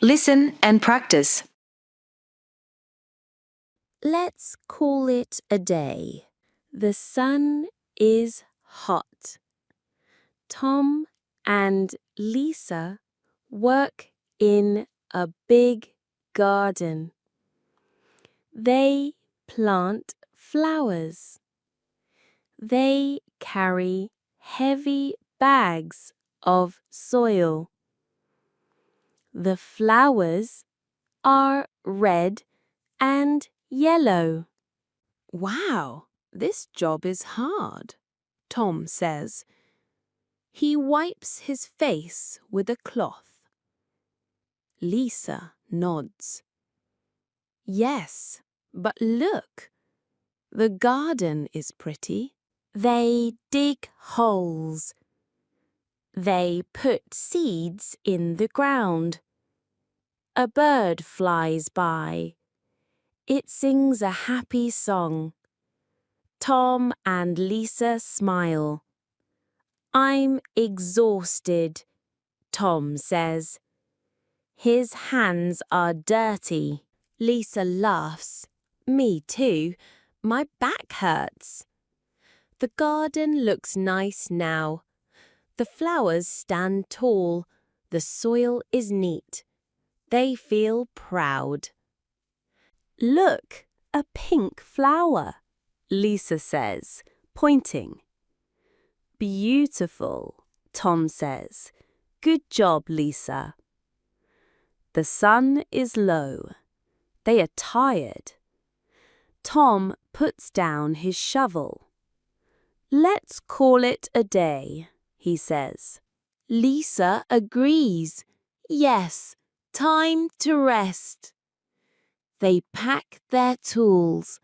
Listen and practice. Let's call it a day. The sun is hot. Tom and Lisa work in a big garden. They plant flowers. They carry heavy bags of soil. The flowers are red and yellow. Wow, this job is hard, Tom says. He wipes his face with a cloth. Lisa nods. Yes, but look, the garden is pretty. They dig holes. They put seeds in the ground. A bird flies by. It sings a happy song. Tom and Lisa smile. I'm exhausted, Tom says. His hands are dirty. Lisa laughs. Me too. My back hurts. The garden looks nice now. The flowers stand tall. The soil is neat. They feel proud. Look, a pink flower, Lisa says, pointing. Beautiful, Tom says. Good job, Lisa. The sun is low. They are tired. Tom puts down his shovel. Let's call it a day, he says. Lisa agrees. Yes, time to rest. They pack their tools.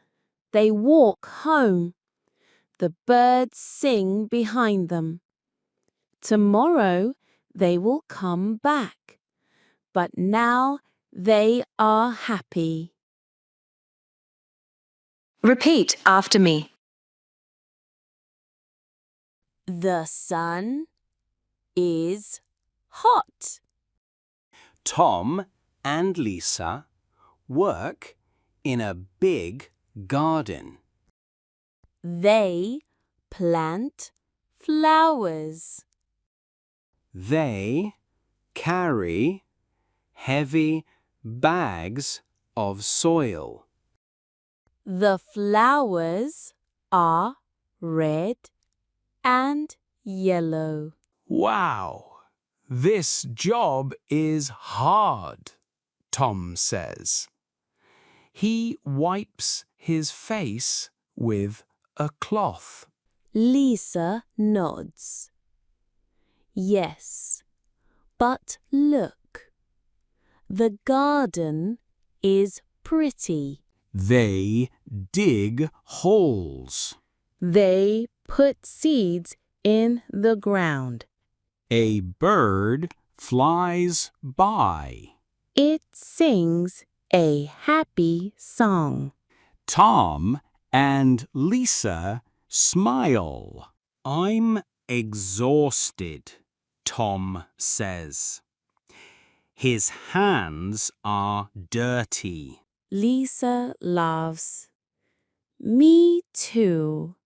They walk home. The birds sing behind them. Tomorrow they will come back, but now they are happy. Repeat after me. The sun is hot. Tom and Lisa work in a big garden. They plant flowers. They carry heavy bags of soil. The flowers are red and yellow. Wow, this job is hard, Tom says. He wipes his face with a cloth. Lisa nods. Yes, but look. The garden is pretty. They dig holes. They put seeds in the ground. A bird flies by. It sings a happy song. Tom and Lisa smile. I'm exhausted, Tom says. His hands are dirty. Lisa laughs. Me too.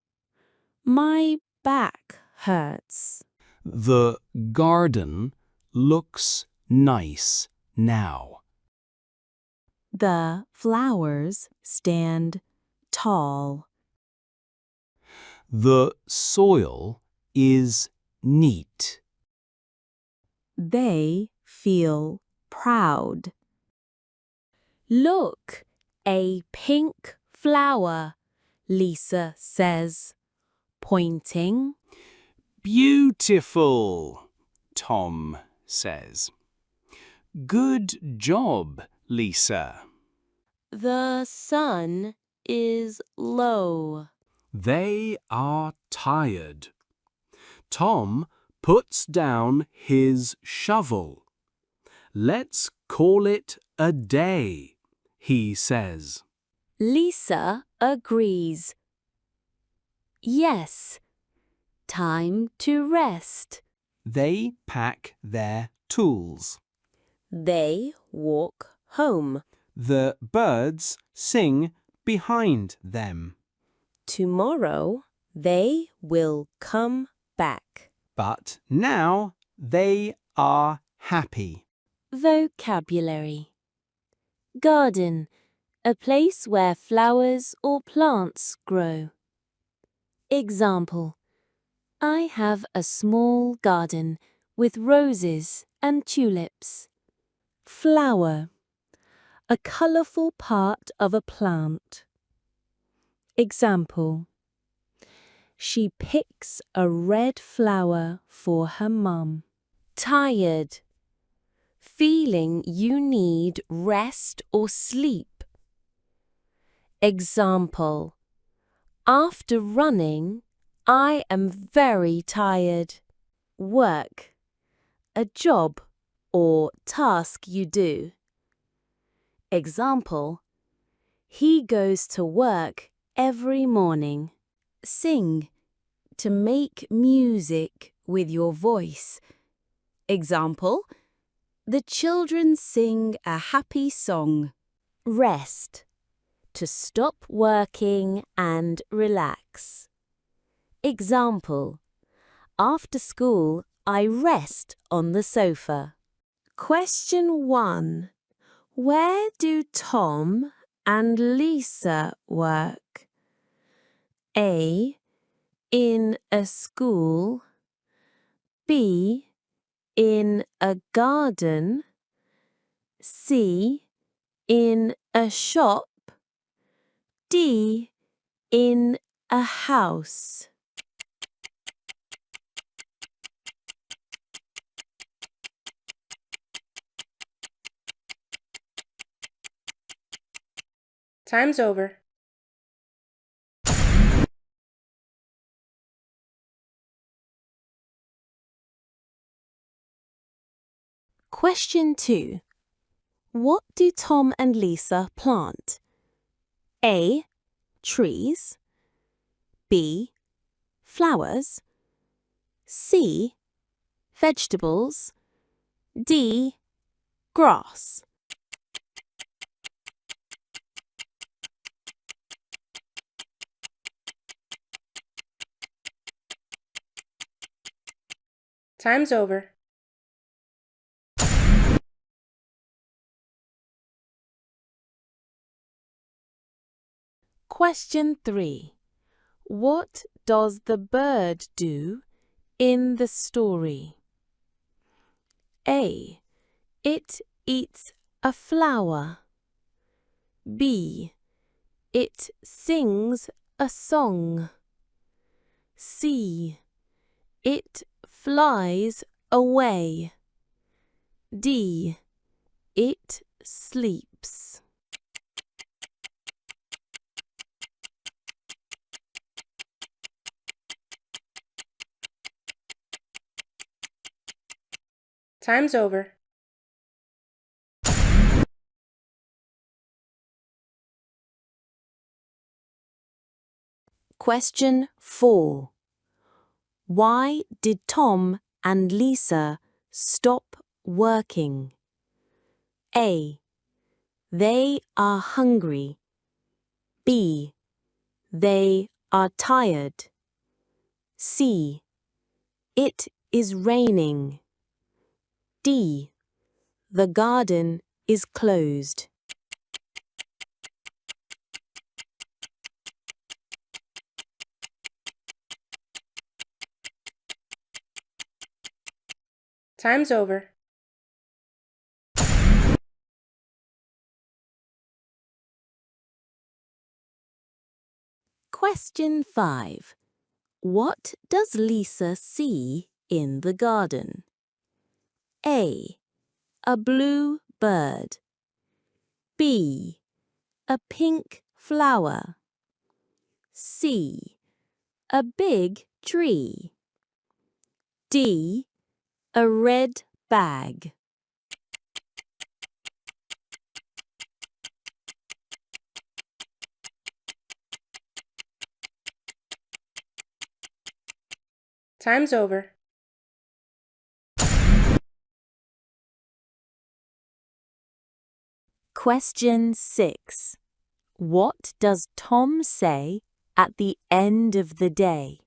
My back hurts. The garden looks nice now. The flowers stand tall. The soil is neat. They feel proud. Look, a pink flower, Lisa says, pointing. Beautiful, Tom says. Good job, Lisa. The sun is low. They are tired. Tom puts down his shovel. Let's call it a day, he says. Lisa agrees. Yes, time to rest. They pack their tools. They walk home. The birds sing behind them. Tomorrow they will come back. But now they are happy. Vocabulary. Garden, a place where flowers or plants grow. Example: I have a small garden with roses and tulips. Flower, a colorful part of a plant. Example: she picks a red flower for her mum. Tired, feeling you need rest or sleep. Example: after running, I am very tired. Work, a job or task you do. Example: he goes to work every morning. Sing, to make music with your voice. Example: the children sing a happy song. Rest, to stop working and relax. Example: after school, I rest on the sofa. Question 1. Where do Tom and Lisa work? A. In a school. B. In a garden. C. In a shop. D. In a house. Time's over. Question 2. What do Tom and Lisa plant? A. Trees. B. Flowers. C. Vegetables. D. Grass. Time's over. Question 3. What does the bird do in the story? A. It eats a flower. B. It sings a song. C. It flies away. D. It sleeps. Time's over. Question 4. Why did Tom and Lisa stop working? A. They are hungry. B. They are tired. C. It is raining. D. The garden is closed. Time's over. Question 5. What does Lisa see in the garden? A. A blue bird. B. A pink flower. C. A big tree. D. A red bag. Time's over. Question 6. What does Tom say at the end of the day?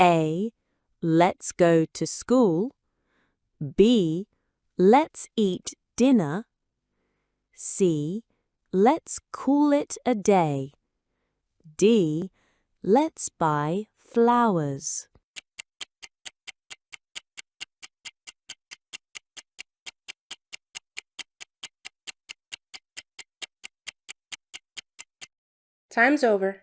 A. Let's go to school. B. Let's eat dinner. C. Let's call it a day. D. Let's buy flowers. Time's over.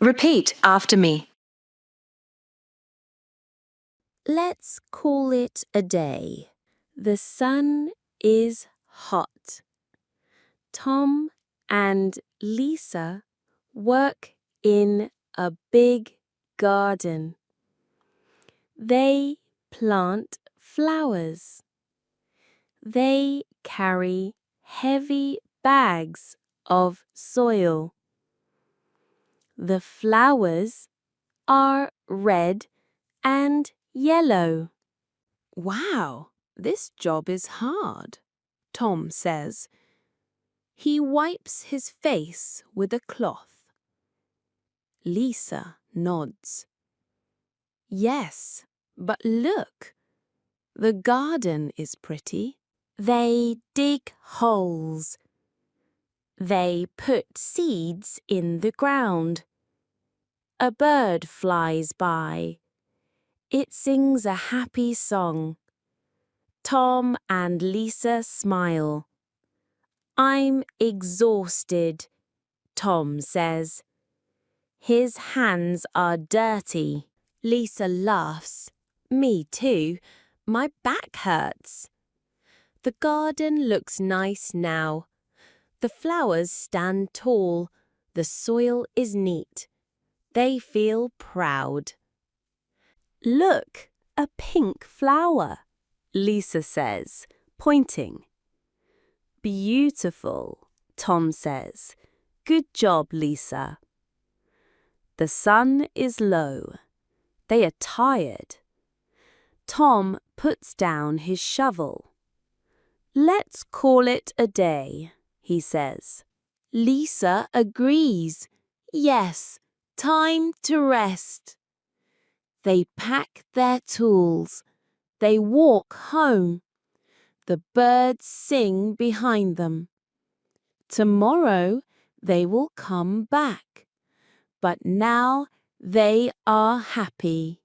Repeat after me. Let's call it a day. The sun is hot. Tom and Lisa work in a big garden. They plant flowers. They carry heavy bags of soil. The flowers are red and yellow. Wow, this job is hard, Tom says. He wipes his face with a cloth. Lisa nods. Yes, but look, the garden is pretty. They dig holes. They put seeds in the ground. A bird flies by. It sings a happy song. Tom and Lisa smile. I'm exhausted, Tom says. His hands are dirty. Lisa laughs. Me too. My back hurts. The garden looks nice now. The flowers stand tall. The soil is neat. They feel proud. Look, a pink flower, Lisa says, pointing. Beautiful, Tom says. Good job, Lisa. The sun is low. They are tired. Tom puts down his shovel. Let's call it a day, he says. Lisa agrees. Yes, time to rest. They pack their tools. They walk home. The birds sing behind them. Tomorrow they will come back. But now they are happy.